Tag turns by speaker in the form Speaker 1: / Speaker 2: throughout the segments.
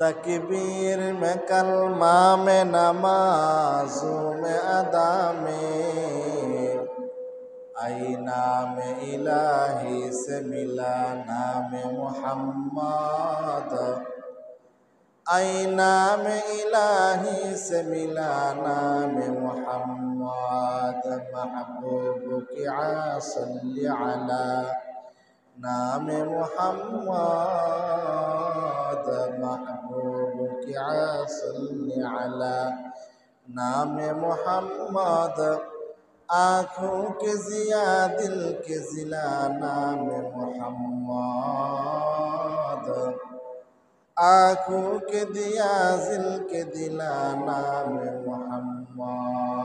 Speaker 1: तकबीर में कलमा में नमाज़ों में अदा में आई नाम इलाही से मिला नाम मोहम्मद। आई नाम इलाही से मिला नाम मोहम्मद। महबूब की सल्ली अला नाम मोहम्मद। महबूब की सल्ली अला नाम मोहम्मद। आँखों के जिया दिल के जिला नाम मोहम्मद। आँखों के दिया दिल के दिला नाम मोहम्मद।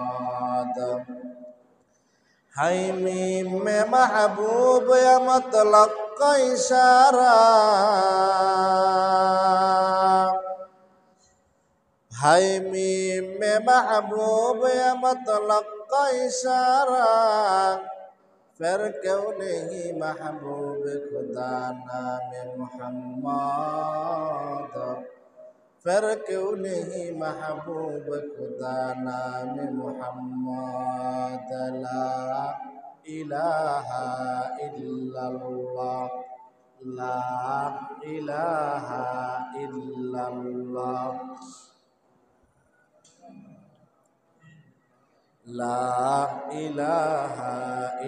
Speaker 1: हाय मीम में महबूब या मतलब का इशारा। हाय मीम में महबूब या मतलब का इशारा। फिर क्यों नहीं महबूब खुदा नाम मोहम्मद। फिर क्यों नहीं महबूब खुदा नाम मोहम्मद। ला इलाहा इल्लल्लाह ला इलाहा इल्लल्लाह ला इलाहा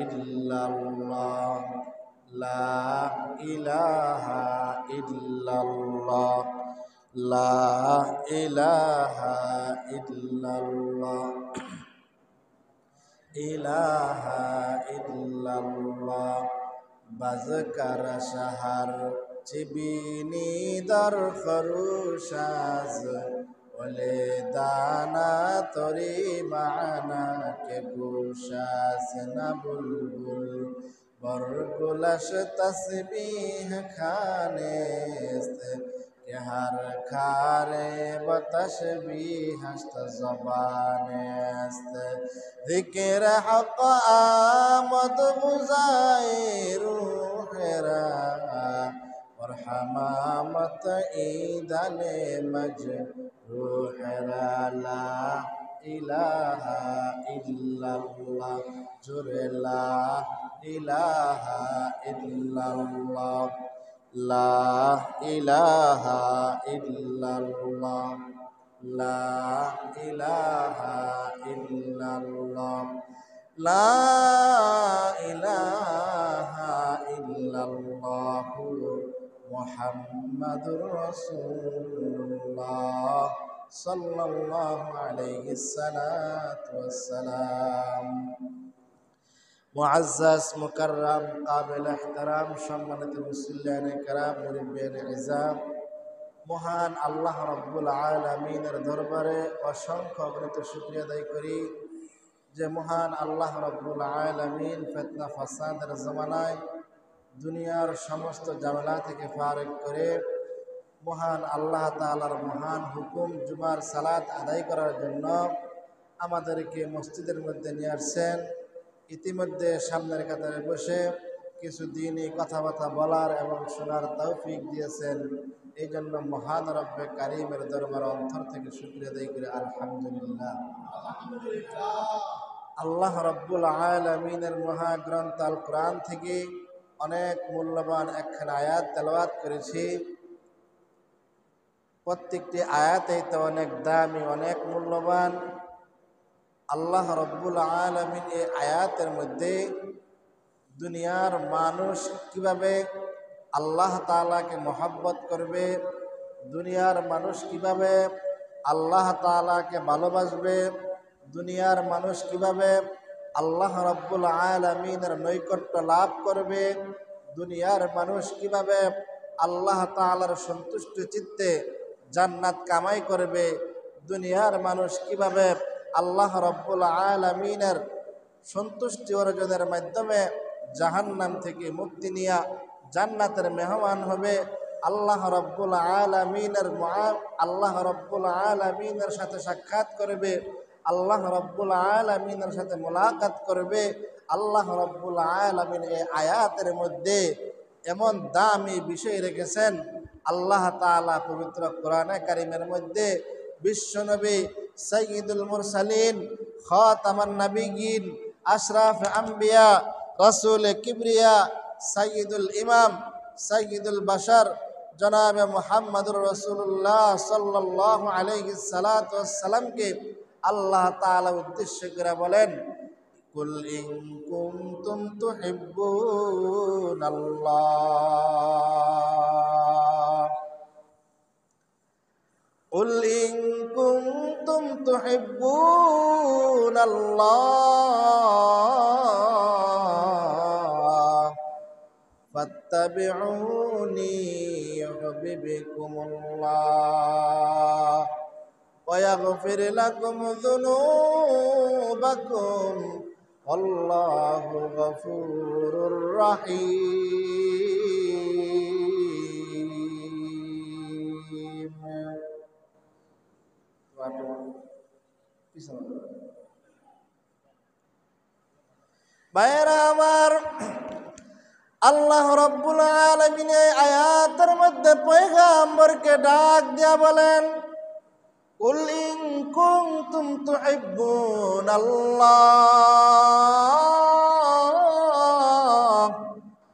Speaker 1: इल्लल्लाह ला इलाहा इल्लल्लाह ला इलाहा इल्लल्लाह इलाहा इल्लल्लाह। बज़कर शहर चिबीनी दर खरूशाज ওলে দানা তরি মানা কে গোশাস না বুলবুল বরগুলশ তসবিহ খানেস্ত के हर खारे बतशबीहस्त ज़बानेस्त ज़िक्र हक़ आमद गुज़ाए रूहरा और हमामत ईदले मजरूहरा। ला इलाहा इल्लल्लाह जुरे ला इलाहा इल्लल्लाह ला इलाहा इल्लल्लाह ला इलाहा इल्लल्लाह ला इलाहा इल्लल्लाह मुहम्मदुर रसूलुल्लाह सल्लल्लाहु अलैहि वसल्लम। मुअज़्ज़ज़ मुकर्रम काबिल एहतराम सम्मानित मुसल्लियान किराम मुरिब्बियान इज़ाम, মহান আল্লাহ রাব্বুল আলামিনের দরবারে অসংখ্য অগণিত শুকরিয়া আদায় করি যে মহান আল্লাহ রাব্বুল আলামিন ফিতনা ফাসাদের জামানায় দুনিয়ার সমস্ত ঝামেলা থেকে ফারেক করে মহান আল্লাহ তাআলার মহান হুকুম জুমার সালাত আদায় করার জন্য আমাদেরকে মসজিদের মধ্যে নিয়ে আসছেন। ইতিমধ্যে সামনের কাতারে বসে কিছু দিনই কথাবার্তা বলার এবং শোনার তৌফিক দিয়েছেন। এই জন্য মহান রব্বে কারিমের দরবার অন্তর থেকে শুকরিয়া আদায় করে আলহামদুলিল্লাহ। আল্লাহ রাব্বুল আলামিনের মহাগ্রন্থ আল কোরআন থেকে অনেক মূল্যবান একখানা আয়াত তেলাওয়াত করেছি। প্রত্যেকটি আয়াতেই তো অনেক দামি, অনেক মূল্যবান। আল্লাহ রাব্বুল আলামিন এই আয়াতের মধ্যে দুনিয়ার মানুষ কিভাবে আল্লাহ তাআলাকে মহব্বত করবে, দুনিয়ার মানুষ কিভাবে আল্লাহ তাআলাকে ভালোবাসবে, দুনিয়ার মানুষ কিভাবে আল্লাহ রাব্বুল আলামিনের নৈকট্য লাভ করবে, দুনিয়ার মানুষ কিভাবে আল্লাহ তাআলার সন্তুষ্ট চিত্তে জান্নাত কামাই করবে, দুনিয়ার মানুষ কিভাবে আল্লাহ রাব্বুল আলামিনের সন্তুষ্টি অর্জনের মাধ্যমে জাহান্নাম থেকে মুক্তি নিয়ে জান্নাতের মেহমান হবে, আল্লাহ রাব্বুল আলামিনের সাথে সাক্ষাৎ করবে, আল্লাহ রাব্বুল আলামিনের সাথে মুলাকাত করবে। আল্লাহ রাব্বুল আলামিন এই আয়াতের মধ্যে এমন দামি বিষয় রেখেছেন আল্লাহ তাআলা পবিত্র কোরআনে কারিমের মধ্যে বিশ্বনবী সাইয়্যিদুল মুরসালিন খাতামান নাবিয়্যিন আশরাফ আম্বিয়া রাসূল কিবরিয়া সাইয়্যিদুল ইমাম সাইয়্যিদুল বাশার জনাবে মুহাম্মদুর রাসূলুল্লাহ সাল্লাল্লাহু আলাইহি সাল্লাতু ওয়াসসালামকে আল্লাহ তাআলা উদ্দেশ্য করে বলেন, কুল ইন কুনতুম তুহিব্বুনাল্লাহ, কুল ইন কুনতুম তুহিব্বুনাল্লাহ ফাত্তাবিউনি ইউহিব্বুকুমুল্লাহ ওয়া ইয়াগফির লাকুম যুনুবাকুম আল্লাহু গফুরুর রহিম। ভাইরা আমার, আল্লাহ রাব্বুল আলামিন এই আয়াতের মধ্যে পয়গম্বরকে ডাক দিয়া বলেন, কুল ইন কুনতুম তুহিব্বুনাল্লাহ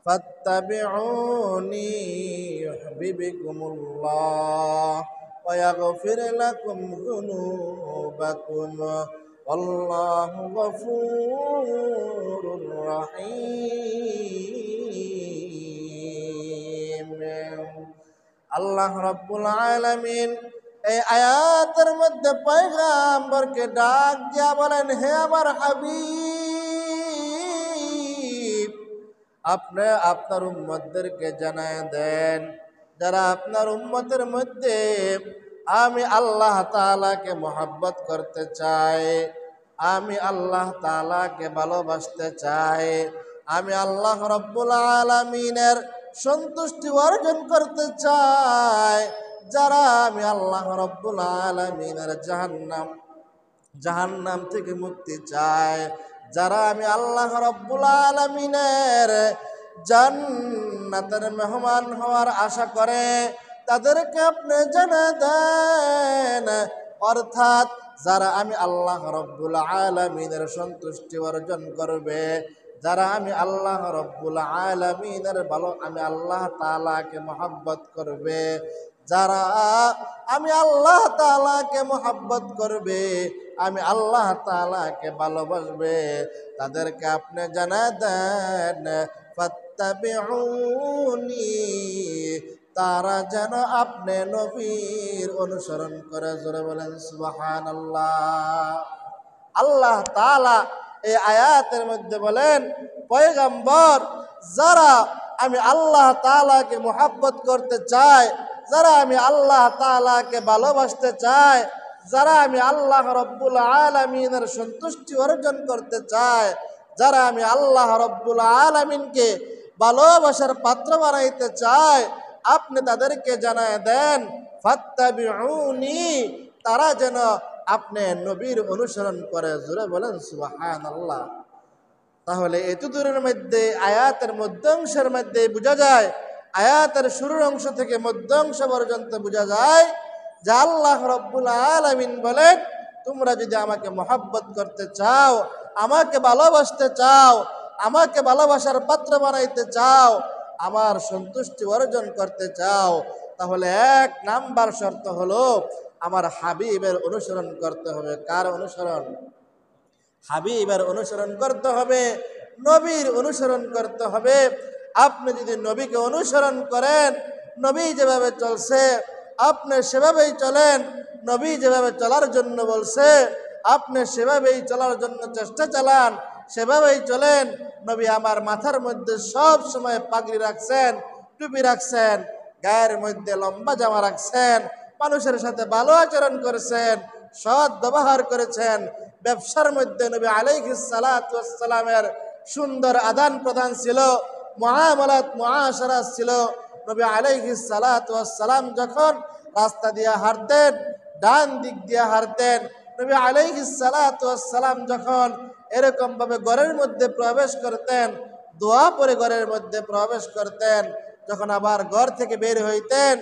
Speaker 1: ফাত্তাবিউনি ইউহিব্বুকুমুল্লাহ ওয়া ইয়াগফির লাকুম যুনুবাকুম আল্লাহু গফুরুর রহিম। আল্লাহ রাব্বুল আলামিন এই আয়াতের মধ্যে পয়গম্বরকে ডাক দিয়া বলেন, হে আমার হাবিব, আপনি আপনার উম্মতদেরকে জানায় দেন, যারা আপনার উম্মতের মধ্যে আমি আল্লাহ তাআলাকে মহব্বত করতে চাই, আমি আল্লাহ তাআলাকে ভালোবাসতে চাই, আমি আল্লাহ রাব্বুল আলামিনের সন্তুষ্টি অর্জন করতে চাই, যারা আমি আল্লাহ রাব্বুল আলামিনের জাহান্নাম থেকে মুক্তি চায়, যারা আমি আল্লাহ রাব্বুল আলামিনের জান্নাতের মেহমান হওয়ার আশা করে, তাদেরকে আপনি জানিয়ে দেন। অর্থাৎ যারা আমি আল্লাহ রাব্বুল আলামিনের সন্তুষ্টি অর্জন করবে, যারা আমি আল্লাহ রাব্বুল আলামিনের আমি আল্লাহ তাআলাকে মহব্বত করবে, যারা আমি আল্লাহ তাআলাকে মহব্বত করবে, আমি আল্লাহ তাআলাকে ভালোবাসবে, তাদেরকে আপনি জানিয়ে দেন ফাত্তাবিউনি, তারা যেন আপনি নবীর অনুসরণ করে। জোরে বলেন সুবহানাল্লাহ। আল্লাহ তাআলা এই আয়াতের মধ্যে বলেন, পয়গম্বর, যারা আমি আল্লাহ তাআলাকে মহব্বত করতে চাই, যারা আমি আল্লাহ তাআলাকে ভালোবাসতে চাই, যারা আমি আল্লাহ রাব্বুল আলামিনের সন্তুষ্টি অর্জন করতে চাই, যারা আমি আল্লাহ রাব্বুল আলামিনকে ভালোবাসার পাত্র বানাইতে চাই, আপনি তাদেরকে জানায় দেন ফাত্তাবিউনি, তারা যেন আপনি নবীর অনুসরণ করে। জোরে বলেন সুবহানাল্লাহ। তাহলে এত দূরের মধ্যে আয়াতের মধ্য অংশের মধ্যে বোঝা যায়, আয়াতের শুরুর অংশ থেকে মধ্য অংশ পর্যন্ত বোঝা যায় যে আল্লাহ রাব্বুল আলামিন বলেন, তোমরা যদি আমাকে মহব্বত করতে চাও, আমাকে ভালোবাসতে চাও, আমাকে ভালোবাসার পাত্র বানাইতে চাও, আমার সন্তুষ্টি অর্জন করতে চাও, তাহলে এক নাম্বার শর্ত হলো আমার হাবিবের অনুসরণ করতে হবে। কার অনুসরণ? হাবিবের অনুসরণ করতে হবে, নবীর অনুসরণ করতে হবে। আপনি যদি নবীকে অনুসরণ করেন, নবী যেভাবে চলছে আপনি সেভাবেই চলেন, নবী যেভাবে চলার জন্য বলছে আপনি সেভাবেই চলার জন্য চেষ্টা চালান, সেভাবেই চলেন। নবী আমার মাথার মধ্যে সব সময় পাগড়ি রাখছেন, টুপি রাখছেন, গায়ের মধ্যে লম্বা জামা রাখছেন, মানুষের সাথে ভালো আচরণ করেছেন, সৎ ব্যবহার করেছেন। ব্যবসার মধ্যে নবী আলাইহিস সালাতু ওয়াস সালামের সুন্দর আদান প্রদান ছিল, মুআমালাত মুআশারা ছিল। নবী আলাইহিস সালাতু ওয়াস সালাম যখন রাস্তা দিয়ে হাঁটতেন, ডান দিক দিয়ে হাঁটতেন। নবী আলাইহিস সালাতু ওয়াস সালাম যখন এরকম ভাবে ঘরের মধ্যে প্রবেশ করতেন, দোয়া পরে ঘরের মধ্যে প্রবেশ করতেন, যখন আবার ঘর থেকে বের হইতেন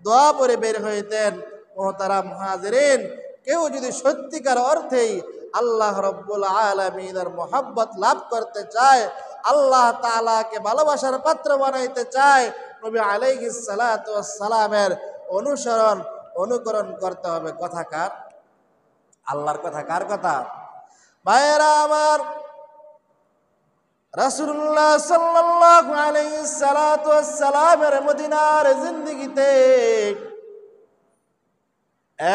Speaker 1: দোয়া পড়ে বের হইতেন। মুহতারাম হাজিরিন, কেউ যদি সত্যিকার অর্থেই আল্লাহ রাব্বুল আলামিনের মহব্বত লাভ করতে চায়, আল্লাহ তাআলাকে ভালোবাসার পাত্র বানাইতে চায়, নবী আলাইহিস সালাতু ওয়াস সালামের অনুকরণ করতে হবে। কথা কার? আল্লাহর কথা। কার কথা? ভাইয়েরা আমার, রাসূলুল্লাহ সাল্লাল্লাহু আলাইহি সালাতু ওয়াস সালামের মদিনার জিন্দেগিতে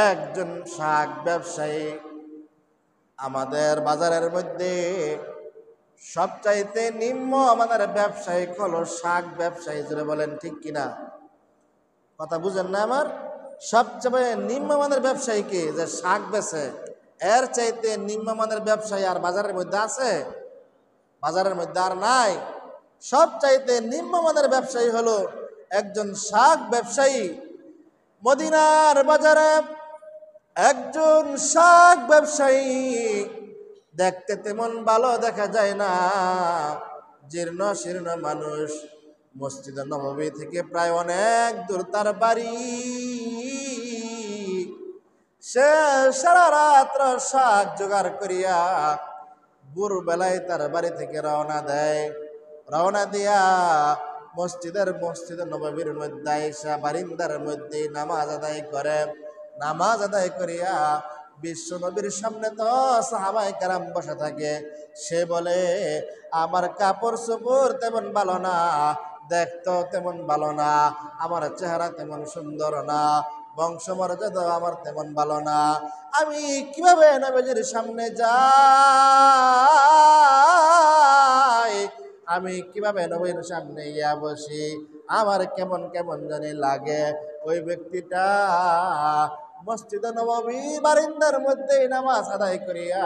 Speaker 1: একজন শাক ব্যবসায়ী, আমাদের বাজারের মধ্যে সবচাইতে নিম্ন আমাদের ব্যবসায়িক হলো শাক ব্যবসায়ী। জোরে বলেন ঠিক কিনা? কথা বুঝেন না আমার? সবচেয়ে নিম্নমানের ব্যবসায়ীকে যে শাক বেচে, এর চাইতে নিম্নমানের ব্যবসায়ী আর বাজারের মধ্যে আছে? বাজারের মধ্যে আর নাই। সবচাইতে নিম্নমানের ব্যবসায়ী হলো একজন শাক ব্যবসায়ী। মদিনার বাজারে একজন শাক ব্যবসায়ী, দেখতে তেমন ভালো দেখা যায় না, জীর্ণ শীর্ণ মানুষ। মসজিদ নববী থেকে প্রায় অনেক দূর তার বাড়ি। সে সারা রাত্র শাক জোগাড় করিয়া ভোরবেলায় তার বাড়ি থেকে রওনা দেয়। রওনা দিয়া মসজিদ নববীর মধ্যে আইসা বারিন্দার মধ্যে নামাজ আদায় করে। নামাজ আদায় করিয়া বিশ্ব নবীর সামনে তো সাহাবায়ে কেরাম বসে থাকে। সে বলে, আমার কাপড় চোপড় তেমন ভালো না, দেখতো তেমন ভালো না, আমার চেহারা তেমন সুন্দর না, বংশমর্যাদা আমার তেমন ভালো না, আমি কিভাবে নবীজির সামনে যাই, আমি কিভাবে নবীর সামনে ইয়া বসি, আমার কেমন কেমন জানি লাগে। ওই ব্যক্তিটা মসজিদ নববী বারিন্দার মধ্যে নামাজ আদায় করিয়া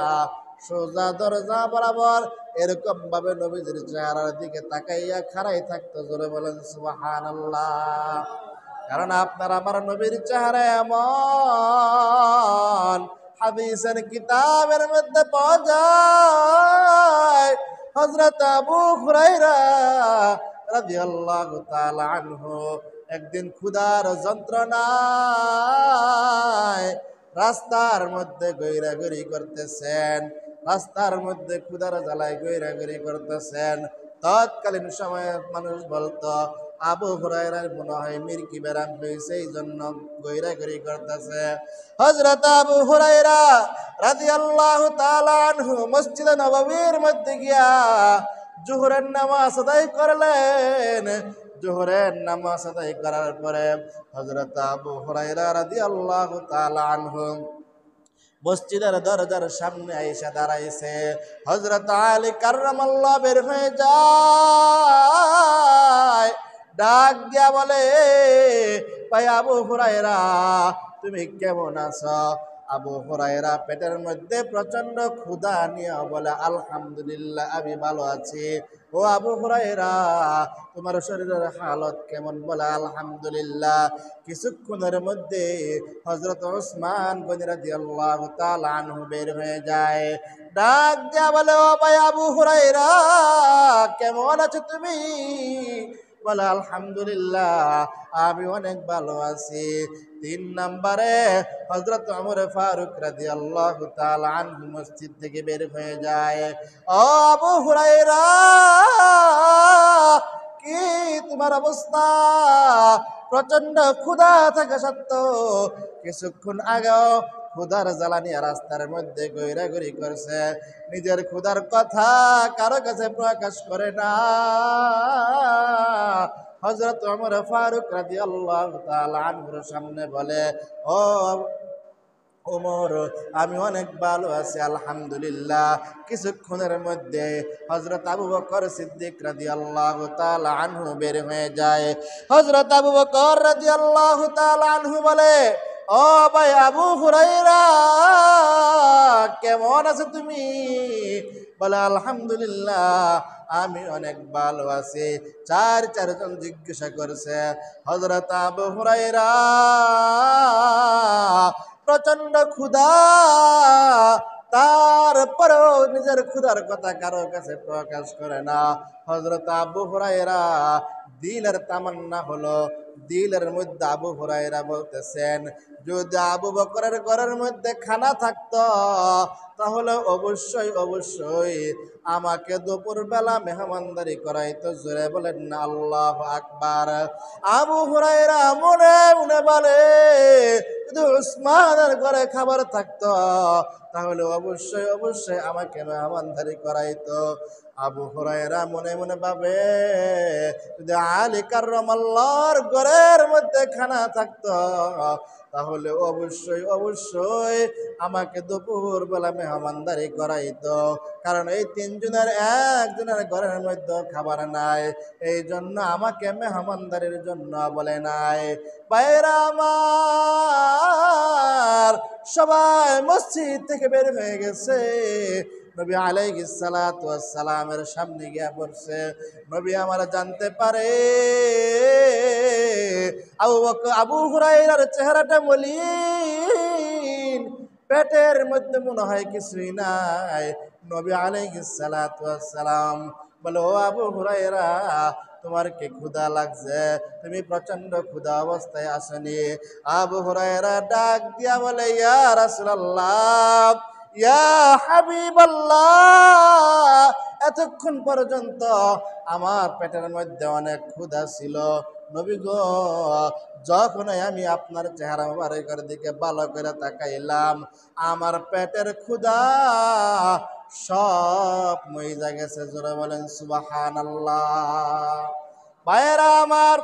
Speaker 1: সোজা দরজা বরাবর এরকম ভাবে নবীজির চেহারার দিকে তাকাইয়া খাড়াই থাকতো। জোরে বলেন সুবহানাল্লাহ। কারণ আপনার আমার নবীর চেহারা এমন, হাদিসের কিতাবের মধ্যে পাওয়া যায়। হযরত আবু হুরায়রা রাদিয়াল্লাহু তাআলা আনহু একদিন ক্ষুধার যন্ত্রণায় রাস্তার মধ্যে গৈরাগরি করতেছেন, রাস্তার মধ্যে ক্ষুধার জ্বালায় গৈরাগরি করতেছেন। তৎকালীন সময়ে মানুষ বলতো, আবু হুরায়রার মনে হয় মির্কি ব্যারাম হয়েছে, এই জন্য গৈরাগরি করতেছে। হযরত আবু হুরায়রা রাদিয়াল্লাহু তাআলা আনহু মসজিদ নববীর মধ্যে গিয়া জোহরের নামাজ আদায় করলেন। জোহরের নামাজ আদায় করার পরে হযরত আবু হুরায়রা রাদিয়াল্লাহু তাআলা আনহু মসজিদের দরজার সামনে আইসা দাঁড়াইছে। হযরত আলী কাররামাল্লাহু বের হয়ে যায়, ডাক দিয়া বলে, ভাই আবু হুরায়রা, তুমি কেমন আছো? আবু হুরায়রা পেটের মধ্যে প্রচন্ড ক্ষুধা নিয়ে বলে, আলহামদুলিল্লাহ, আমি ভালো আছি। ও আবু হুরায়রা, তোমার শরীরের হালত কেমন? বলে, আলহামদুলিল্লাহ। কিছুক্ষণের মধ্যে হযরত উসমান গনি রাদিয়াল্লাহু তাআলা আনহু বের হয়ে যায়, ডাক দিয়া বলে, ও ভাই আবু হুরায়রা, কেমন আছো তুমি? বলে, আলহামদুলিল্লাহ, আমি অনেক ভালো আছি। 3 নম্বরে হযরত ওমর ফারুক রাদিয়াল্লাহু তাআলা আনহু মসজিদ থেকে বের হয়ে যায়। ও আবু হুরায়রা, কি তোমার অবস্থা? প্রচন্ড ক্ষুধা থাকা সত্ত্বেও কিছুক্ষণ আগেও ক্ষুধার জ্বালানি রাস্তার মধ্যে গৈরাগরি করছে, নিজের ক্ষুধার কথা কারো কাছে প্রকাশ করে না। হযরত ওমর ফারুক রাদিয়াল্লাহু তাআলা আনহুর সামনে বলে, ও ওমর, আমি অনেক ভালো আছি, আলহামদুলিল্লাহ। কিছুক্ষণের মধ্যে হযরত আবু বকর সিদ্দিক রাদিয়াল্লাহু তাআলা আনহু বের হয়ে যায়। হযরত আবু বকর রাদিয়াল্লাহু তাআলা আনহু বলে, ও ভাই আবু হুরায়রা, কেমন আছো তুমি? বলে, আলহামদুলিল্লাহ, আমি অনেক ভালো আছি। চারজন জিজ্ঞাসা করছে। হযরত আবু হুরায়রা প্রচন্ড ক্ষুধা তারপরেও নিজের ক্ষুধার কথা কারো কাছে প্রকাশ করে না। হযরত আবু হুরায়রা দিলের তামান্না হলো, দিলের মধ্যে আবু হুরায়রা বলতেছেন, যদি আবু বকরের ঘরের মধ্যে খানা থাকতো তাহলে অবশ্যই অবশ্যই আমাকে দুপুরবেলা মেহমানদারি করাইতো। জোরে বলেন না আল্লাহু আকবার। আবু হুরায়রা মনে মনে বলে, যদি উসমানের ঘরে খাবার থাকতো তাহলে অবশ্যই অবশ্যই আমাকে মেহমানদারি করাইতো। আবু হুরায়রা মনে মনে ভাবে, যদি আলী কাররামাল্লাহর ঘরের মধ্যে খানা থাকতো তাহলে অবশ্যই অবশ্যই আমাকে দুপুর বেলা মেহমানদারি করাইতো। কারণ এই তিনজনের একজনের ঘরের মধ্যে খাবার নাই, এই জন্য আমাকে মেহমানদারির জন্য বলে নাই। ভাইরা আমার, সবাই মসজিদ থেকে বের হয়ে গেছে। নবী আলাইহিস সালাতু ওয়াস সালামের সামনে গিয়া পড়ছে। নবী আমার জানতে পারে আবু হুরায়রার চেহারাটা মলিন, পেটের মধ্যে মনে হয় কিছুই নাই। নবী আলাইহিস সালাতু ওয়াস সালাম বলে, ও আবু হুরায়রা, তোমার কি ক্ষুধা লাগছে? তুমি প্রচন্ড ক্ষুধা অবস্থায় আসনি। আবু হুরায়রা ডাক দিয়া বলে, ইয়া রাসূলুল্লাহ, ইয়া হাবিবাল্লাহ, এতক্ষণ পর্যন্ত আমার পেটের মধ্যে অনেক ক্ষুধা ছিল নবী গো। যখনই আমি আপনার চেহারা মুবারকের দিকে ভালো করে তাকাইলাম, আমার পেটের ক্ষুধা সব মইজা গেছে। জোরে বলেন সুবহানাল্লাহ। ভাইয়েরা আমার,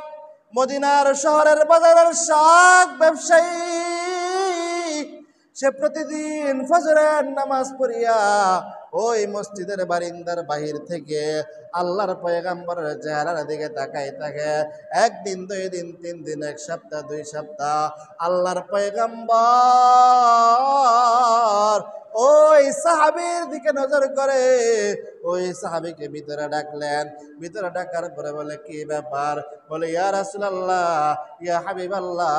Speaker 1: মদিনার শহরের বাজারের শাক ব্যবসায়ী, সে প্রতিদিন ফজরের নামাজ পড়িয়া ওই মসজিদের বারিন্দার বাহির থেকে আল্লাহর পয়গম্বরের চেহারার দিকে তাকাই থাকে। একদিন, 2 দিন, 3 দিন, 1 সপ্তাহ, 2 সপ্তাহ আল্লাহর পয়গম্বর ওই সাহাবীর দিকে নজর করে। ওই সাহাবীকে ভিতরে ডাকলেন। ভিতরে ডাকার পরে বলে, কি ব্যাপার? বলে, ইয়া রাসূলুল্লাহ, ইয়া হাবিবাল্লাহ,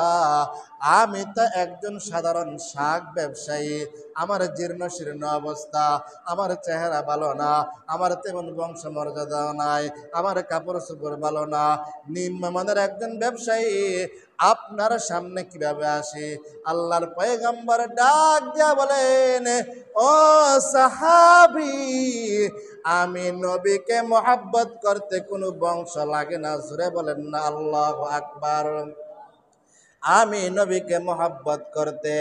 Speaker 1: আমি তো একজন সাধারণ শাক ব্যবসায়ী। আমার জীর্ণ শীর্ণ অবস্থা, আমার চেহারা ভালো না, আমার তেমন বংশ মর্যাদাও নাই, আমার কাপড় চোপড় ভালো না, নিম্নমানের একজন ব্যবসায়ী। আপনার সামনে কিভাবে আসি? আল্লাহর পয়গম্বর ডাক দিয়া বলেন, ও সাহাবী, আমি নবীকে মহব্বত করতে কোনো বংশ লাগে না। জোরে বলেন না আল্লাহু আকবার। আমি নবীকে মহব্বত করতে,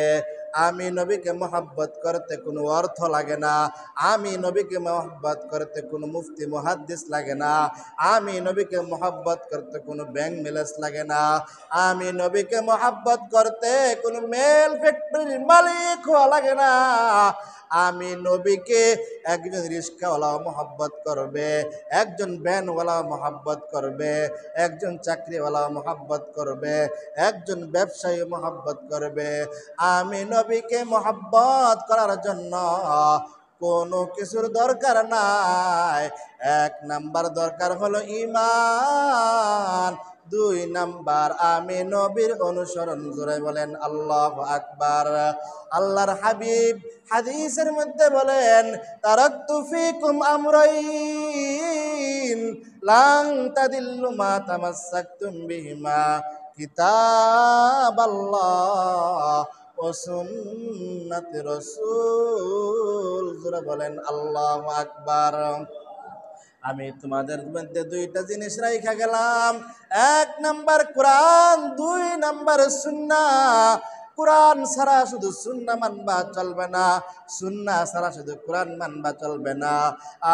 Speaker 1: আমি নবীকে মহব্বত করতে কোনো অর্থ লাগে না। আমি নবীকে মহব্বত করতে কোনো মুফতি মুহাদ্দিস লাগে না। আমি নবীকে মহব্বত করতে কোনো ব্যাংক ম্যানেজ লাগে না। আমি নবীকে মহব্বত করতে কোনো মেল ফ্যাক্টরির মালিক হওয়া লাগে না। আমি নবীকে একজন রিস্কাওয়ালাও মহব্বত করবে, একজন ভ্যানওয়ালাও মহব্বত করবে, একজন চাকরিওয়ালাও মহব্বত করবে, একজন ব্যবসায়ী মহব্বত করবে। আমি নবীকে মহব্বত করার জন্য কোনো কিছুর দরকার নাই। 1 নাম্বার দরকার হলো ঈমান, 2 নাম্বার আমি নবীর অনুসরণ। জোরে বলেন আল্লাহু আকবার। আল্লাহর হাবিব হাদিসের মধ্যে বলেন, তারাকতু ফিকুম আমরাইন লান তাদিল্লু মা তামাসসাকতুম বিহিমা, কিতাবাল্লাহ ও সুন্নাতি রাসূল। জোরে বলেন আল্লাহু আকবার। আমি তোমাদের মধ্যে 2টা জিনিস রাইখা গেলাম। 1 নাম্বার কোরআন, 2 নাম্বার সুন্নাহ। কোরআন ছাড়া শুধু সুন্নাহ মানবা চলবে না, সুন্নাহ ছাড়া শুধু কোরআন মানবা চলবে না।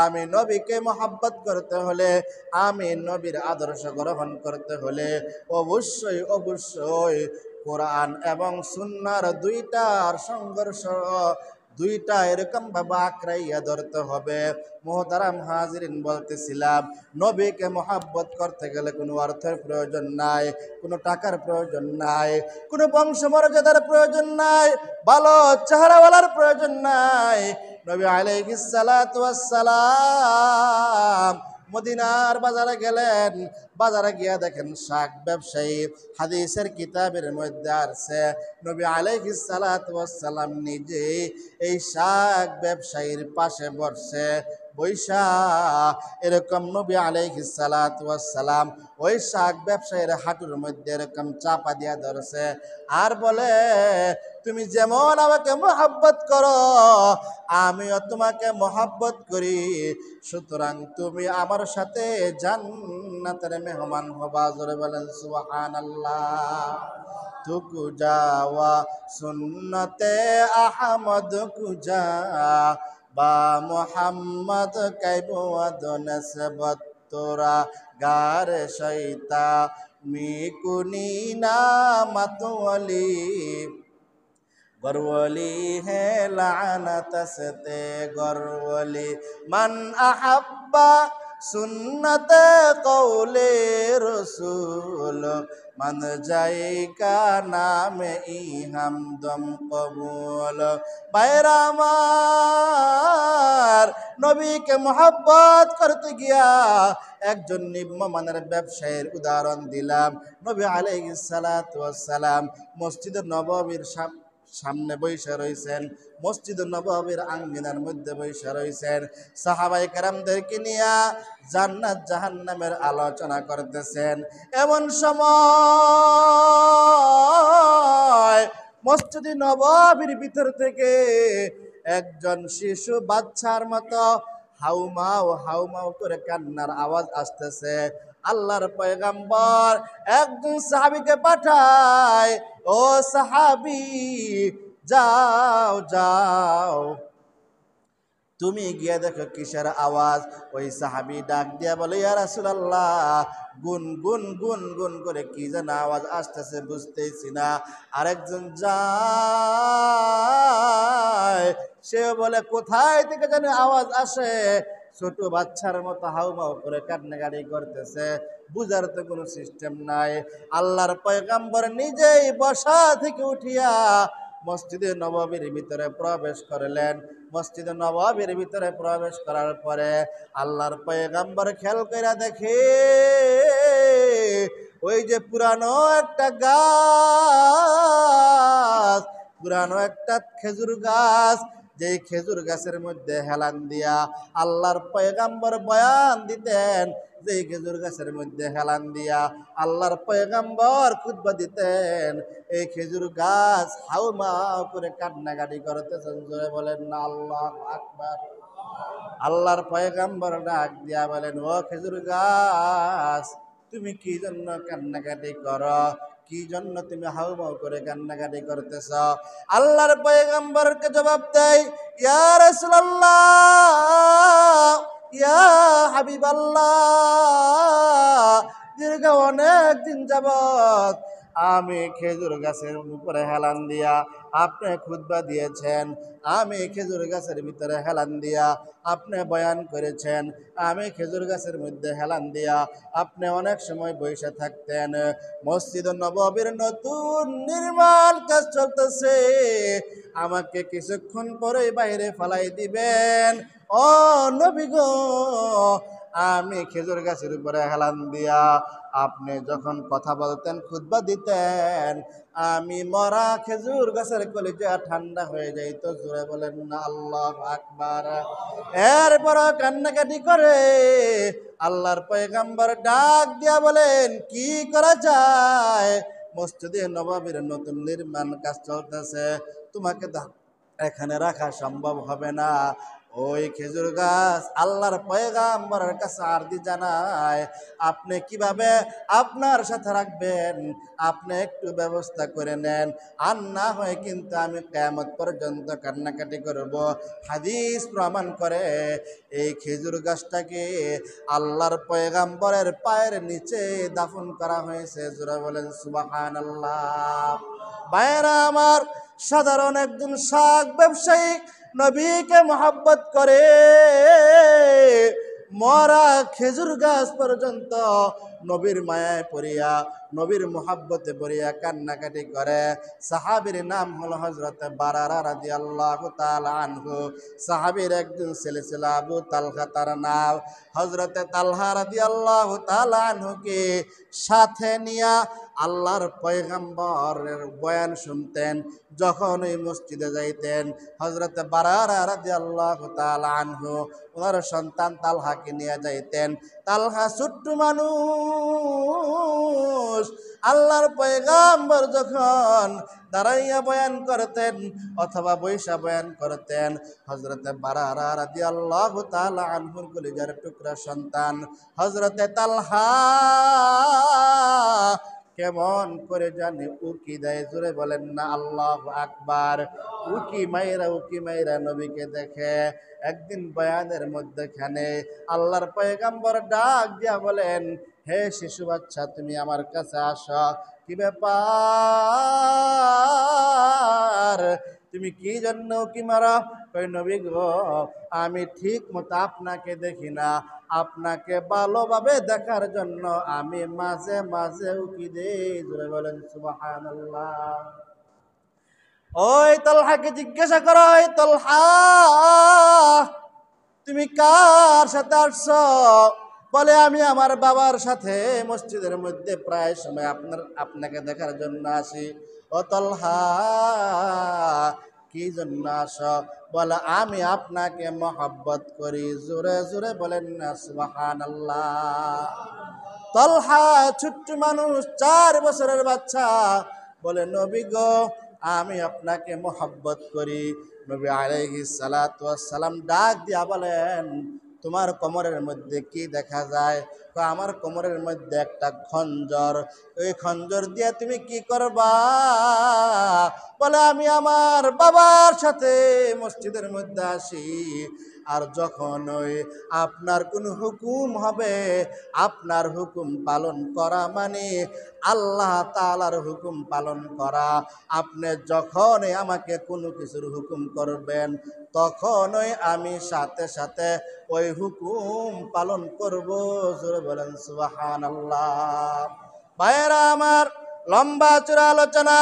Speaker 1: আমি নবীকে মহব্বত করতে হলে, আমি নবীর আদর্শ গ্রহণ করতে হলে অবশ্যই অবশ্যই কোরআন এবং সুন্নাহর 2টার সংঘর্ষ, 2টা এরকম ভাবে আঁকড়াইয়া ধরতে হবে। মোহতারাম হাজিরিন, বলতেছিলাম নবীকে মহব্বত করতে গেলে কোনো অর্থের প্রয়োজন নাই, কোনো টাকার প্রয়োজন নাই, কোনো বংশমর্যাদার প্রয়োজন নাই, ভালো চেহারাওয়ালার প্রয়োজন নাই। নবী আলাইহিস সালাতু ওয়াস সালাম মদিনার বাজারে গেলেন, বাজারে গিয়া দেখেন শাক ব্যবসায়ী। হাদিসের কিতাবের মধ্যে আছে নবী আলাইহিস সালাতু ওয়াস সালাম নিজে এই শাক ব্যবসায়ীর পাশে বসে বৈশা এরকম নবী আলাইহিস সালাতু ওয়াস সালাম ওই শাক ব্যবসায়ীর হাঁটুর মধ্যে এরকম চাপা দিয়া ধরছে আর বলে, তুমি যেমন আমাকে মহব্বত করো আমিও তোমাকে মহব্বত করি, সুতরাং তুমি আমার সাথে জান্নাতের মেহমান হবা। জোরে বলেন সুবহানাল্লাহ। তুকু যাওয়া সুন্নতে আহমদ কুজা বা মোহাম্মদ কাইবুয়াদ নসবত তোরা গার শৈতা মিকুনি না मतवली गरवली है लानत सते गरवली मन अहब्बा सुन्नत कौले रसूल मन जायका नाम ई हमदम कबूल। বাইরামার নবীকে মোহাব্বত করতে গিয়া একজন নিম্নমানের ব্যবসায়ীর উদাহরণ দিলাম। নবী আলাইহিস সালাতু ওয়াস সালাম মসজিদে নববীর সামনে বৈশা রয়েছেন, মসজিদে নববীর আঙ্গিনার মধ্যে বৈশা রয়েছেন, সাহাবায়ে কেরামদেরকে নিয়ে জান্নাত জাহান্নামের আলোচনা করতেছেন। এমন সময় মসজিদে নববীর ভিতর থেকে একজন শিশু বাচ্চার মতো হাউমাউ হাউমাউ করে কান্নার আওয়াজ আসতেছে। আল্লাহর পয়গম্বর একজন সাহাবীকে পাঠায়, ও সাহাবী যাও যাও তুমি গিয়ে দেখো কিসের আওয়াজ। ওই সাহাবী ডাক দিয়া বলে, ইয়া রাসূলুল্লাহ গুন গুন গুন গুন করে কি যেন আওয়াজ আসতেছে বুঝতেছি না। আরেকজন যায়, সে বলে কোথায় থেকে যেন আওয়াজ আসে, ছোট বাচ্চার মতো হাউমাউ করে কান্নাকাটি করতেছে, বুঝার তো কোনো সিস্টেম নাই। আল্লাহর পয়গম্বর নিজেই বসা থেকে উঠিয়া মসজিদে নববীর ভিতরে প্রবেশ করলেন। মসজিদে নববীর ভিতরে প্রবেশ করার পরে আল্লাহর পয়গম্বর খেয়াল কইরা দেখে ওই যে পুরানো একটা গাছ, পুরানো একটা খেজুর গাছ, যেই খেজুর গাছের মধ্যে হেলান দিয়া আল্লাহর পয়গম্বর বয়ান দিতেন, যেই খেজুর গাছের মধ্যে হেলান দিয়া আল্লাহর পয়গম্বর খুতবা দিতেন, এই খেজুর গাছ হাউমাউ করে কান্নাকাটি করতেছেন। জোরে বলেন না আল্লাহু আকবার। আল্লাহর পয়গম্বর ডাক দিয়া বলেন, ও খেজুর গাছ তুমি কি জন্য কান্নাকাটি করো, কি জন্য তুমি হাউমাউ করে কান্নাকাটি করতেছ? আল্লাহর পয়গম্বরকে জবাব দেয়, ইয়া রাসূলুল্লাহ ইয়া হাবিবাল্লাহ, দীর্ঘ অনেক দিন যাবত আমি খেজুর গাছের উপরে হেলান দিয়া আপনি খুতবা দিয়েছেন, আমি খেজুর গাছের ভিতরে হেলান দিয়া আপনি বয়ান করেছেন, আমি খেজুর গাছের মধ্যে হেলান দিয়া আপনি অনেক সময় বসে থাকতেন। মসজিদ নববীর নতুন নির্মাণ কাজ চলতেছে, আমাকে কিছুক্ষণ পরে বাইরে ফেলাই দিবেন। ও নবী গো, আমি খেজুর গাছের উপরে হেলান দিয়া আপনি যখন কথা বলতেন খুতবা দিতেন, আমি মরা খেজুর গাছের কলিজা ঠান্ডা হয়ে যাইতো। জোরে বলেন না আল্লাহু আকবার। এরপর কান্নাকাটি করে আল্লাহর পয়গম্বর ডাক দিয়া বলেন, কি করা যায়? মসজিদে নববীর নতুন নির্মাণ কাজ চলতেছে, তোমাকে এখানে রাখা সম্ভব হবে না। ওই খেজুর গাছ আল্লাহর পয়গম্বরের কাছে আরজি জানায়, আপনি কিভাবে আপনার সাথে রাখবেন, আপনি একটু ব্যবস্থা করে নেন, আর না হয় কিন্তু আমি কিয়ামত পর্যন্ত কান্নাকাটি করব। হাদিস প্রমাণ করে এই খেজুর গাছটাকে আল্লাহর পয়গম্বরের পায়ের নিচে দাফন করা হয়েছে। জোরে বলেন সুবহানাল্লাহ। ভাইরা আমার, সাধারণ একজন শাক ব্যবসায়ী নবীকে মহব্বত করে মরা খেজুর গাছ পর্যন্ত নবীর মায়ায় পড়িয়া নবীর মোহাব্বতে পড়িয়া কান্নাকাটি করে। সাহাবীর নাম হলো হযরত বারারা রাদিয়াল্লাহু তাআলা আনহু। সাহাবীর একজন ছেলে ছিল আবু তালহা, তার নাম। হযরত তালহা রাদিয়াল্লাহু তাআলা আনহুকে সাথে নিয়া আল্লাহর পয়গম্বরের বয়ান শুনতেন। যখন ওই মসজিদে যাইতেন হযরত বারারা রাদিয়াল্লাহু তাআলা আনহু ওনার সন্তান তালহাকে নিয়ে যাইতেন। তালহা ছোট্ট মানুষ, আল্লাহর পয়গম্বর যখন দাঁড়াইয়া বয়ান করতেন অথবা বৈশা বয়ান করতেন, হযরতে বারারা রাদিয়াল্লাহু তাআলা আনহুর কলিজার টুকরা সন্তান হযরতে তালহা কেমন করে জানি উকি দেয়, জোরে বলেন না আল্লাহু আকবার। উকি মাইরা নবীকে দেখে। একদিন বয়ানের মধ্যখানে আল্লাহর পয়গম্বর ডাক দিয়া বলেন, হে শিশু বাচ্চা, তুমি আমার কাছে আসো। কি ব্যাপার, তুমি কি জন্য উকি মারা? কই নবী গো, আমি ঠিক মতো আপনাকে দেখি না, আপনাকে ভালোভাবে দেখার জন্য আমি মাঝে মাঝে উকি দেই। জোরে বলেন সুবহানাল্লাহ। ওই তালহাকে জিজ্ঞাসা করো, ওই তালহা, তুমি কার সাথে আসছো? বলে, আমি আমার বাবার সাথে মসজিদের মধ্যে প্রায় সময় আপনাকে দেখার জন্য আসি। ও তালহা, কি জন্য আসো? বলে, আমি আপনাকে মহব্বত করি। জোরে জোরে বলেন না সুবহানাল্লাহ। তালহা ছোট্ট মানুষ, 4 বছরের বাচ্চা, বলে, নবী গো, আমি আপনাকে মহব্বত করি। নবী আলাইহিস সালাতু ওয়াস সালাম ডাক দিয়া বলেন, তোমার কোমরের মধ্যে কি দেখা যায়? আমার কোমরের মধ্যে একটা খঞ্জর। ওই খঞ্জর দিয়ে তুমি কি করবা? বলে, আমি আমার বাবার সাথে মসজিদের মধ্যে আসি, আর যখন ওই আপনার কোন হুকুম হবে, আপনার হুকুম পালন করা মানে আল্লাহ তাআলার হুকুম পালন করা। আপনি যখনই আমাকে কোনো কিছুর হুকুম করবেন, তখনই আমি সাথে সাথে ওই হুকুম পালন করব। জোরে বলেন সুবহানাল্লাহ। ভাইয়েরা আমার, লম্বা চূড়া আলোচনা।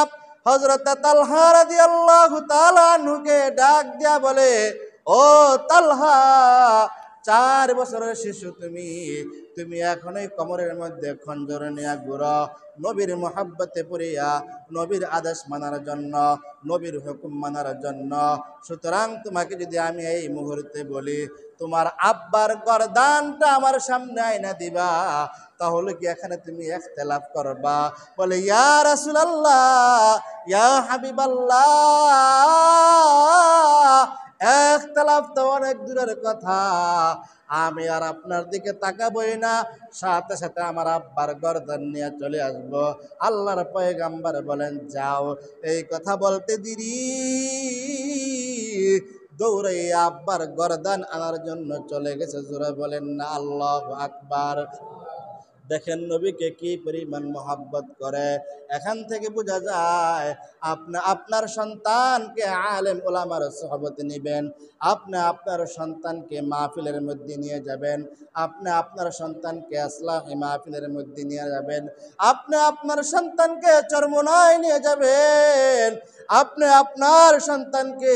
Speaker 1: হযরত তালহা রাদিয়াল্লাহু তাআলা আনহুকে ডাক দিয়া বলে, ও তালহা, 4 বছরের শিশু তুমি এখনই কোমরের মধ্যে খঞ্জর নিয়ে ঘুরো, নবীর মোহাব্বতে পড়িয়া নবীর আদেশ মানার জন্য, নবীর হুকুম মানার জন্য। সুতরাং তোমাকে যদি আমি এই মুহূর্তে বলি, তোমার আব্বার গর্দানটা আমার সামনে আইনা দিবা, তাহলে কি এখানে তুমি ইখতিলাফ করবা? বলে, ইয়া রাসূলুল্লাহ, ইয়া হাবিবাল্লাহ, ইখতিলাফ তো অনেক দূরের কথা, আমি আর আপনার দিকে তাকাবই না, সাথে সাথে আমার আব্বার গর্দান নিয়ে চলে আসব। আল্লাহর পয়গম্বর বলেন, যাও। এই কথা বলতে দেরি, দৌড়ে আব্বার গর্দান আনার জন্য চলে গেছে। জোরে বলেন না আল্লাহু আকবার। দেখেন নবীকে কি পরিমাণ মহব্বত করে। এখান থেকে বোঝা যায় আপনার সন্তানকে আলেম ওলামার সোহবতে নেবেন, আপনি আপনার সন্তানকে মাহফিলের মধ্যে নিয়ে যাবেন, আপনি আপনার সন্তানকে ইসলাহি মাহফিলের মধ্যে নিয়ে যাবেন, আপনি আপনার সন্তানকে চরমোনায় নিয়ে যাবেন, আপনি আপনার সন্তানকে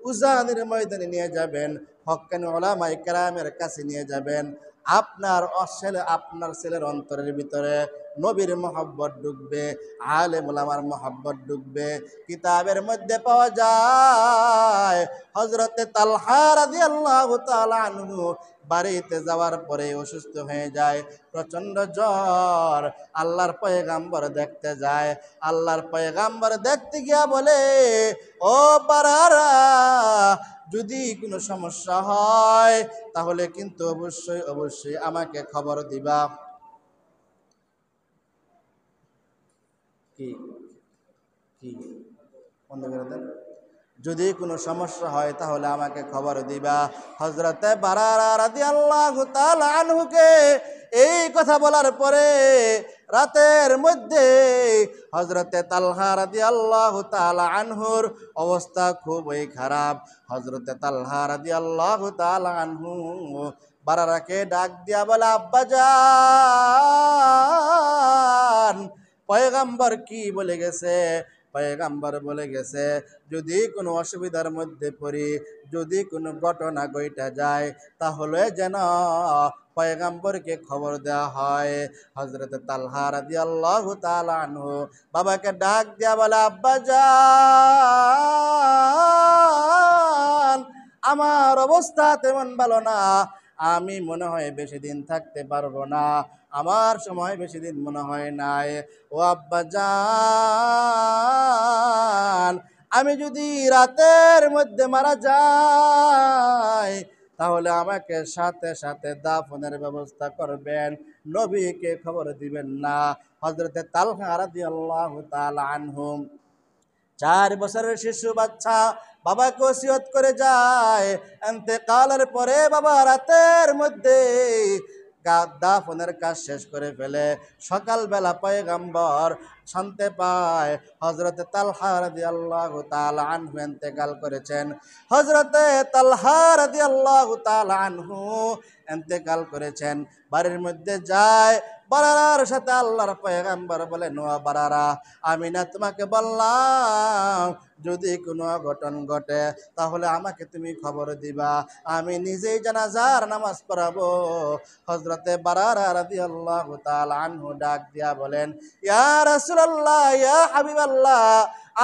Speaker 1: উজানের ময়দানে নিয়ে যাবেন, হক্কানি উলামায়ে কেরামের কাছে নিয়ে যাবেন। আপনার ছেলের অন্তরের ভিতরে নবীর মহব্বত ঢুকবে, আলেম ওলামার মহব্বত ঢুকবে। কিতাবের মধ্যে পাওয়া যায় হযরতে তালহা রাদিয়াল্লাহু তাআলা আনহু বাড়িতে যাওয়ার পরে অসুস্থ হয়ে যায়, প্রচন্ড জ্বর। আল্লাহর পয়গম্বর দেখতে যায়। আল্লাহর পয়গম্বর দেখতে গিয়া বলে, ও বারারা, যদি কোনো সমস্যা হয় তাহলে কিন্তু অবশ্যই অবশ্যই আমাকে খবর দিবা। কি কি বন্ধ করে দেন। যদি কোনো সমস্যা হয় তাহলে আমাকে খবর দিবা। হযরতে বারারা রাদিয়াল্লাহু তাআলা আনহুকে এই কথা বলার পরে রাতের মধ্যে হযরতে তালহা রাদিয়াল্লাহু তাআলা আনহুর অবস্থা খুবই খারাপ। হযরতে তালহা রাদিয়াল্লাহু তাআলা আনহু বারারাকে ডাক দিয়া বলে, আব্বাজান পয়গম্বর কি বলে গেছে? পয়গম্বর বলে গেছে, যদি কোনো অসুবিধার মধ্যে পড়ি, যদি কোনো ঘটনা ঘটা যায়, তাহলে যেন পয়গম্বরকে খবর দেওয়া হয়। হযরত তালহা রাদিয়াল্লাহু তাআলা আনহু বাবাকে ডাক দিয়া বলে, আব্বাজান আমার অবস্থা তেমন ভালো না, আমি মনে হয় বেশি দিন থাকতে পারবো না, আমার সময় বেশি দিন মনে হয় নাই। ও আব্বাজান আমি যদি রাতের মধ্যে মারা যাই, তাহলে আমাকে সাথে সাথে দাফনের ব্যবস্থা করবেন, নবীকে খবর দিবেন না। হযরতে তালহা রাদিয়াল্লাহু তাআলা আনহু 4 বছরের শিশু বাচ্চা বাবাকে ওসিয়ত করে যায়। ইন্তেকালের পরে বাবা রাতের মধ্যে দাফনের কাজ শেষ করে ফেলে। সকালবেলা পয়গম্বর শুনতে পায় হযরতে তালহা রাদিয়াল্লাহু তাআলা আনহু ইন্তেকাল করেছেন। হযরতে তালহা রাদিয়াল্লাহু তাআলা আনহু ইন্তেকাল করেছেন। বাড়ির মধ্যে যায়, বারারার সাথে আল্লাহর পয়গম্বর বলেন, ও বারারা আমি না তোমাকে বললাম যদি কোনো অঘটন ঘটে তাহলে আমাকে তুমি খবর দিবা, আমি নিজেই জানাজার নামাজ পড়াবো। হযরতে বারারা রাদিয়াল্লাহু তাআলা আনহু ডাক দিয়া বলেন, ইয়া রাসূলুল্লাহ, ইয়া হাবিবাল্লাহ,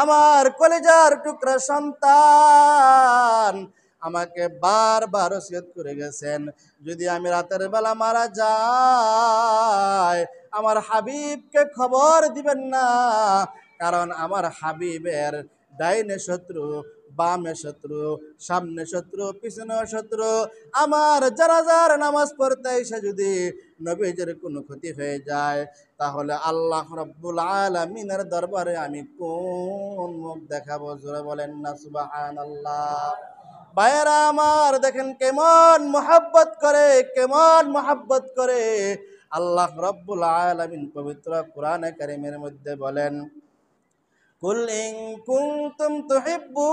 Speaker 1: আমার কলিজার টুকরা সন্তান আমাকে বারবার ওসিয়ত করে গেছেন, যদি আমি রাতের বেলা মারা যাই আমার হাবিবকে খবর দিবেন না, কারণ আমার হাবিবের ডাইনে শত্রু, বামে শত্রু, সামনে শত্রু, পিছনে শত্রু। আমার জানাজার নামাজ পড়তে এসে যদি নবীজির কোনো ক্ষতি হয়ে যায়, তাহলে আল্লাহ রাব্বুল আলামিনের দরবারে আমি কোন মুখ দেখাবো? জোরে বলেন না সুবহানাল্লাহ। ভাইয়েরা আমার দেখেন কেমন মহব্বত করে, কেমন মহব্বত করে। আল্লাহ রাব্বুল আলামিন পবিত্র কোরআনে কারীমের মধ্যে বলেন, কুল ইন কুনতুম তুহিব্বুনাল্লাহ,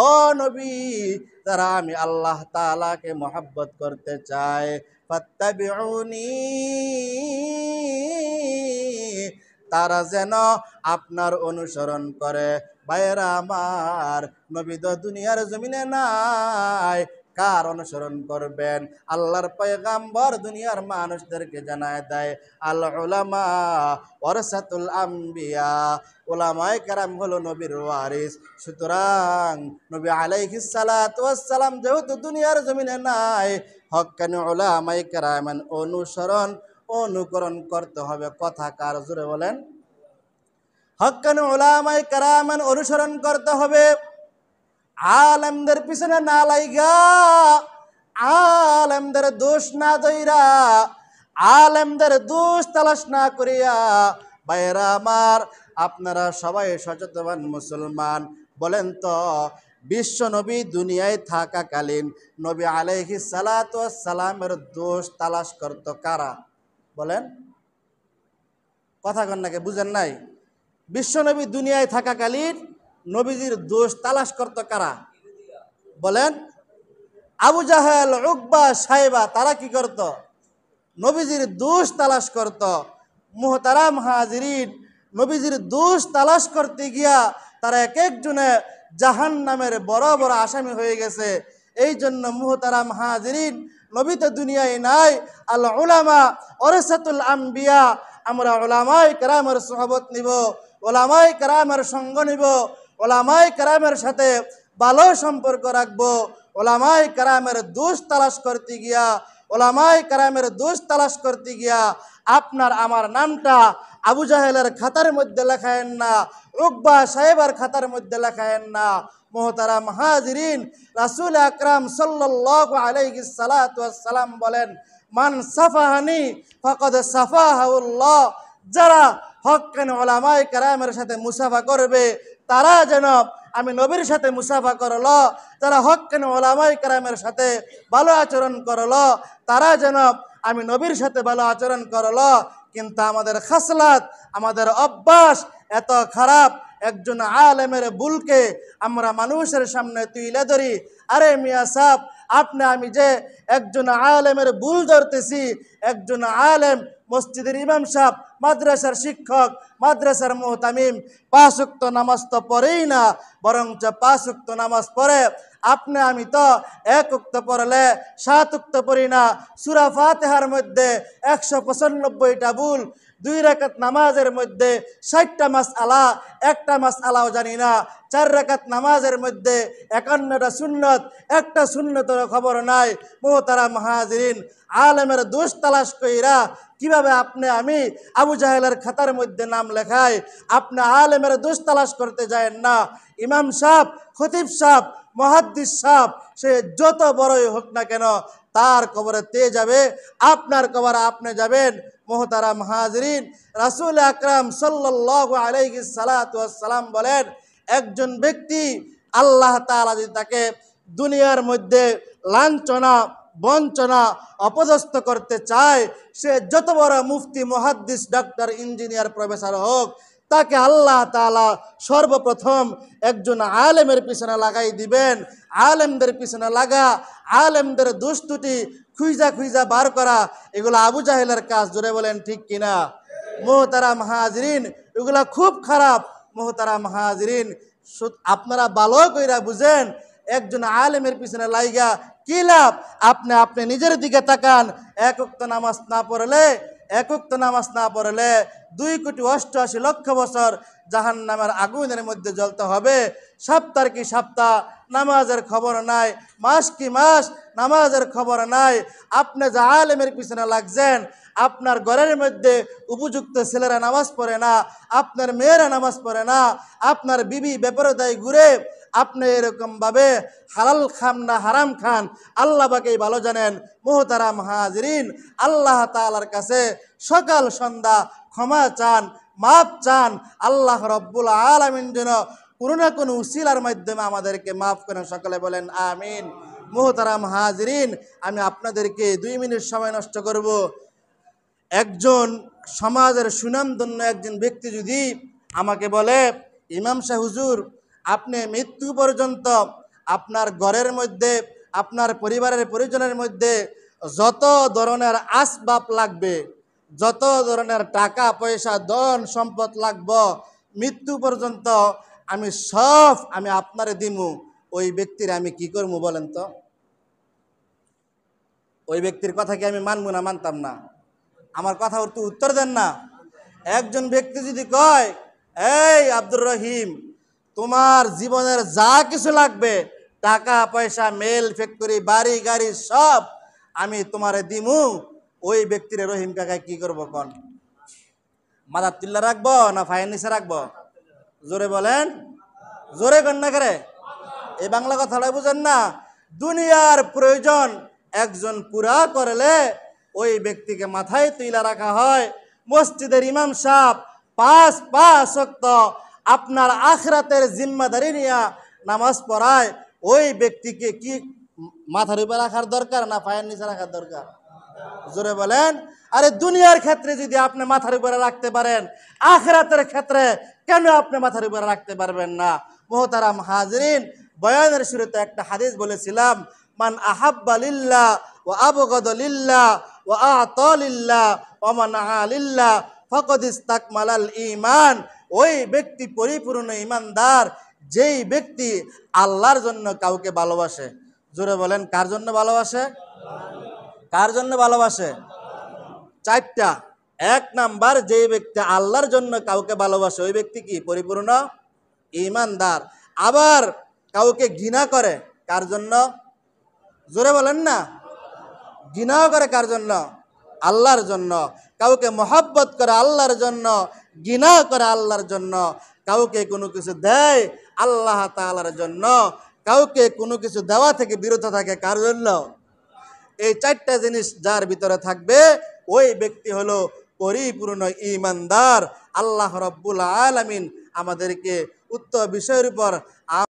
Speaker 1: ও নবী যারা আমি আল্লাহ তাআলাকে মহব্বত করতে চাই, ফাত্তাবিউনি তারা যেন আপনার অনুসরণ করে। ভাইয়েরা আমার নবী তো দুনিয়ার জমিনে নাই, কার অনুসরণ করবেন? আল্লাহর পয়গম্বর দুনিয়ার মানুষদেরকে জানায় দেয়, আল উলামা ওয়ারাসাতুল আম্বিয়া, উলামায়ে কেরাম হলো নবীর ওয়ারিস। সুতরাং নবী আলাইহিস সালাতু ওয়াস সালাম যেহেতু দুনিয়ার জমিনে নাই, হক্কানি উলামায়ে কেরামান অনুকরণ করতে হবে। কথা কার? জোরে বলেন। হক্কানি উলামায়ে কেরামান অনুসরণ করতে হবে, আলেমদের পিছনে না লাইগা, আলেমদের দোষ না দইরা, আলেমদের দোষ তালাশ না করিয়া। ভাইয়েরা আমার আপনারা সবাই সচেতন মুসলমান, বলেন তো বিশ্ব নবী দুনিয়ায় থাকাকালীন নবী আলাইহিস সালাতু ওয়াস সালামের দোষ তালাশ করত কারা? বলেন, কথা কন নাকি? বুঝেন নাই? বিশ্ব নবী দুনিয়ায় থাকাকালীন নবীজির দোষ তালাশ করত কারা? বলেন। আবু জাহেল, উকবা, সাইবা, তারা কি করত? নবীজির দোষ তালাশ করত। মুহতারাম হাজিরিন, নবীজির দোষ তালাশ করতে গিয়া তারা এক একজনে জাহান্নামের বড় বড় আসামি হয়ে গেছে। এই জন্য মুহতারাম হাজিরিন, নবী তো দুনিয়ায় নাই, আল উলামা ওয়ারাসাতুল আম্বিয়া, আমরা উলামায়ে কেরামের সুহবত নিব, উলামায়ে কেরামের সঙ্গ নিব, উলামায়ে কেরামের সাথে ভালো সম্পর্ক রাখবো। উলামায়ে কেরামের দোষ তালাশ করতে গিয়া, উলামায়ে কেরামের দোষ তালাশ করতে গিয়া আপনার আমার নামটা আবু জাহেলের খাতার মধ্যে লেখায়েন না, উকবা সাহেবের খাতার মধ্যে লেখায়েন না। মুহতারাম হাজিরিন, রাসূল আকরাম সাল্লাল্লাহু আলাইহি সাল্লাতু ওয়াস সালাম বলেন, মান সাফাহানি ফাকাদ সাফাহাহুল্লাহ, যারা হক্কানি উলামায়ে কেরামের সাথে মুসাফা করবে তারা যেন আমি নবীর সাথে মুসাফা করলো, যারা হক্কানি উলামায়ে কেরামের সাথে ভালো আচরণ করলো তারা যেন আমি নবীর সাথে ভালো আচরণ করলো। কিন্তু আমাদের খাসলাত, আমাদের অভ্যাস এত খারাপ, একজন আলেমের ভুলকে আমরা মানুষের সামনে তুলে ধরি। আরে মিয়া সাহেব, আপনি আমি যে একজন আলেমের ভুল ধরতেছি, একজন আলেম মসজিদের ইমাম সাহেব, মাদ্রাসার শিক্ষক, মাদ্রাসার মুহতামিম, 5 ওয়াক্ত নামাজ তো পড়েই না, বরঞ্চ 5 ওয়াক্ত নামাজ পড়ে। আপনি আমি তো 1 ওয়াক্ত পড়লে 7 ওয়াক্ত পড়ি না। সূরা ফাতিহার মধ্যে 195টা ভুল, 2 রাকাত নামাজের মধ্যে 60টা মাসআলা, একটা মাসআলাও জানি না। 4 রাকাত নামাজের মধ্যে 51টা সুন্নত, একটা সুন্নতের খবর নাই। মুহতারাম হাজিরিন, আলেমের দোষ তালাশ কইরা কিভাবে আপনি আমি আবু জাহেলের খাতার মধ্যে নাম লেখায়? আপনি আলেমের দোষ তালাশ করতে যায়েন না। ইমাম সাহেব, খতিব সাহেব, মুহাদ্দিস সাহেব, সে যত বড়ই হোক না কেন, তার কবরে তে যাবে, আপনার কবরে আপনি যাবেন। মুহতারাম হাজিরিন, রাসূল আকরাম সাল্লাল্লাহু আলাইহি সাল্লাতু ওয়াসসালাম বলেন, একজন ব্যক্তি আল্লাহ তাআলা যদি তাকে দুনিয়ার মধ্যে লাঞ্ছনা, বঞ্চনা, অপদস্থ করতে চায়, সে যত বড় মুফতি, মুহাদ্দিস, ডাক্তার, ইঞ্জিনিয়ার, প্রফেসর হোক, তাকে আল্লাহ তাআলা সর্বপ্রথম একজন আলেমের পিছনে লাগাই দিবেন। আলেমদের পিছনে লাগা, আলেমদের দোষ ত্রুটি খুঁজা খুঁজা বার করা, এগুলো আবু জাহেলের কাজ। জোরে বলেন ঠিক কিনা? মুহতারাম হাজিরিন, এগুলা খুব খারাপ। মুহতারাম হাজিরিন, আপনারা ভালো কইরা বুঝেন, একজন আলেমের পিছনে লাইগা কি লাভ? আপনি নিজের দিকে তাকান। 1 ওয়াক্ত নামাজ না পড়লে, 1 ওয়াক্ত নামাজ না পড়লে 2,88,00,000 বছর জাহান্নামের আগুনের মধ্যে জ্বলতে হবে। সপ্তাহ কি সপ্তাহ নামাজের খবর নাই, মাস কি মাস নামাজের খবর নাই। আপনি যে আলেমের পিছনে লাগছেন, আপনার ঘরের মধ্যে উপযুক্ত ছেলেরা নামাজ পড়ে না, আপনার মেয়েরা নামাজ পড়ে না, আপনার বিবি বেপরদায় ঘুরে, আপনি এরকমভাবে হালাল খান না হারাম খান, আল্লাহ পাকেই ভালো জানেন। মুহতারাম হাজিরিন, আল্লাহ তাআলার কাছে সকাল সন্ধ্যা ক্ষমা চান, মাফ চান। আল্লাহ রব্বুল আলামিন যেন কোনো না কোনো উসিলার মাধ্যমে আমাদেরকে মাফ করেন। সকলে বলেন আমিন। মুহতারাম হাজিরিন, আমি আপনাদেরকে 2 মিনিট সময় নষ্ট করব। একজন সমাজের সুনামধন্য একজন ব্যক্তি যদি আমাকে বলে, ইমাম সাহেব হুজুর, আপনি মৃত্যু পর্যন্ত আপনার ঘরের মধ্যে, আপনার পরিবারের পরিজনের মধ্যে যত ধরনের আসবাব লাগবে, যত ধরনের টাকা পয়সা, ধন সম্পদ লাগবে, মৃত্যু পর্যন্ত আমি সব আপনারে দিমু, ওই ব্যক্তির আমি কি করবো বলেন তো? ওই ব্যক্তির কথা কি আমি মানবো না মানতাম না? আমার কথা উত্তর দেন না। একজন ব্যক্তি যদি কয়, এই আব্দুর রহিম, তোমার জীবনের যা কিছু লাগবে, টাকা পয়সা, মেল ফ্যাক্টরি, বাড়ি গাড়ি সব আমি তোমারে দিমু, ওই ব্যক্তির রহিম কাকায় কি করবো কোন? মাদার তিল্লা রাখবো না ফাইন নিচে রাখবো? জোরে বলেন, জোরে কন্যা করে। এই বাংলা কথাটা বুঝেন না? দুনিয়ার প্রয়োজন একজন পুরা করলে ওই ব্যক্তিকে মাথায় তুইলা রাখা হয়। মসজিদের ইমাম সাহেব 5 ওয়াক্ত আপনার আখিরাতের জিম্মাদারি নিয়ে নামাজ পড়ায়, ওই ব্যক্তিকে কি মাথার উপর রাখার দরকার না পায়ের নিচে রাখার দরকার? জোরে বলেন। আরে দুনিয়ার ক্ষেত্রে যদি আপনি মাথার উপরে রাখতে পারেন, আখিরাতের ক্ষেত্রে কেন আপনি মাথার উপরে রাখতে পারবেন না? মুহতারাম হাজিরিন, বয়ানের শুরুতে একটা হাদিস বলেছিলাম, মান আহাব্বা লিল্লাহ ওয়া আবগাদা লিল্লাহ ওয়া আতা লিল্লাহ ওয়া মানআ লিল্লাহ ফাকাদ ইসতাকমালাল ঈমান। ওই ব্যক্তি পরিপূর্ণ ঈমানদার, যেই ব্যক্তি আল্লাহর জন্য কাউকে ভালোবাসে। জোরে বলেন, কার জন্য ভালোবাসে? কার জন্য ভালোবাসে? 4টা। 1 নাম্বার, যেই ব্যক্তি আল্লাহর জন্য কাউকে ভালোবাসে, ওই ব্যক্তি কি পরিপূর্ণ ঈমানদার। আবার কাউকে ঘৃণা করে, কার জন্য? জোরে বলেন না। ঘৃণাও করে কার জন্য? আল্লাহর জন্য। কাউকে মহব্বত করে আল্লাহর জন্য, ঘৃণা করে আল্লাহর জন্য। কাউকে কোনো কিছু দেয় আল্লাহ তাআলার জন্য, কাউকে কোনো কিছু দেওয়া থেকে বিরত থাকে কার জন্য? এই 4টা জিনিস যার ভিতরে থাকবে, ওই ব্যক্তি হলো পরিপূর্ণ ঈমানদার। আল্লাহ রাব্বুল আলামিন আমাদেরকে উক্ত বিষয়ের উপর